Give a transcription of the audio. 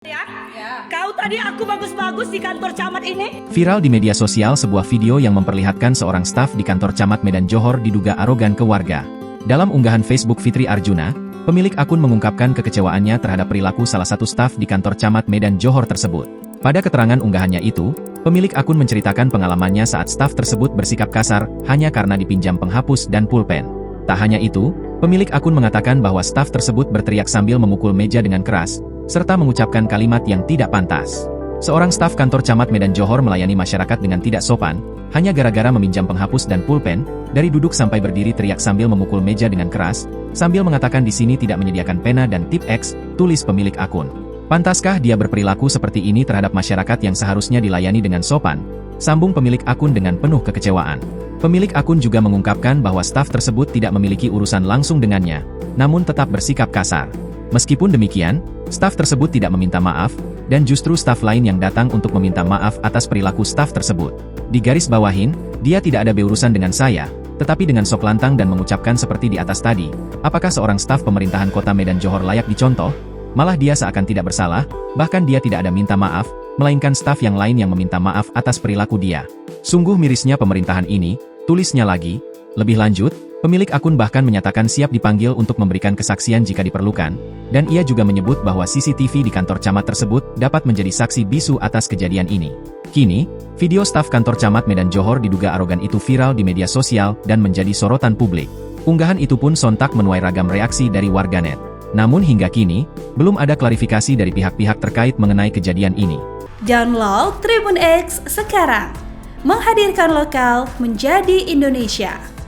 Ya, kau tadi aku bagus-bagus di kantor camat ini. Viral di media sosial sebuah video yang memperlihatkan seorang staf di kantor camat Medan Johor diduga arogan ke warga. Dalam unggahan Facebook Fitri Arjuna, pemilik akun mengungkapkan kekecewaannya terhadap perilaku salah satu staf di kantor camat Medan Johor tersebut. Pada keterangan unggahannya itu, pemilik akun menceritakan pengalamannya saat staf tersebut bersikap kasar hanya karena dipinjam penghapus dan pulpen. Tak hanya itu, pemilik akun mengatakan bahwa staf tersebut berteriak sambil memukul meja dengan keras, serta mengucapkan kalimat yang tidak pantas. Seorang staf kantor camat Medan Johor melayani masyarakat dengan tidak sopan, hanya gara-gara meminjam penghapus dan pulpen, dari duduk sampai berdiri teriak sambil memukul meja dengan keras, sambil mengatakan di sini tidak menyediakan pena dan tip X, tulis pemilik akun. Pantaskah dia berperilaku seperti ini terhadap masyarakat yang seharusnya dilayani dengan sopan? Sambung pemilik akun dengan penuh kekecewaan. Pemilik akun juga mengungkapkan bahwa staf tersebut tidak memiliki urusan langsung dengannya, namun tetap bersikap kasar. Meskipun demikian, staf tersebut tidak meminta maaf, dan justru staf lain yang datang untuk meminta maaf atas perilaku staf tersebut. Di garis bawahin, dia tidak ada berurusan dengan saya, tetapi dengan sok lantang dan mengucapkan seperti di atas tadi, apakah seorang staf pemerintahan kota Medan Johor layak dicontoh? Malah dia seakan tidak bersalah, bahkan dia tidak ada minta maaf, melainkan staf yang lain yang meminta maaf atas perilaku dia. Sungguh mirisnya pemerintahan ini, tulisnya lagi. Lebih lanjut, pemilik akun bahkan menyatakan siap dipanggil untuk memberikan kesaksian jika diperlukan, dan ia juga menyebut bahwa CCTV di kantor camat tersebut dapat menjadi saksi bisu atas kejadian ini. Kini, video staf kantor camat Medan Johor diduga arogan itu viral di media sosial dan menjadi sorotan publik. Unggahan itu pun sontak menuai ragam reaksi dari warganet. Namun hingga kini, belum ada klarifikasi dari pihak-pihak terkait mengenai kejadian ini. Download Tribun X sekarang, menghadirkan lokal menjadi Indonesia.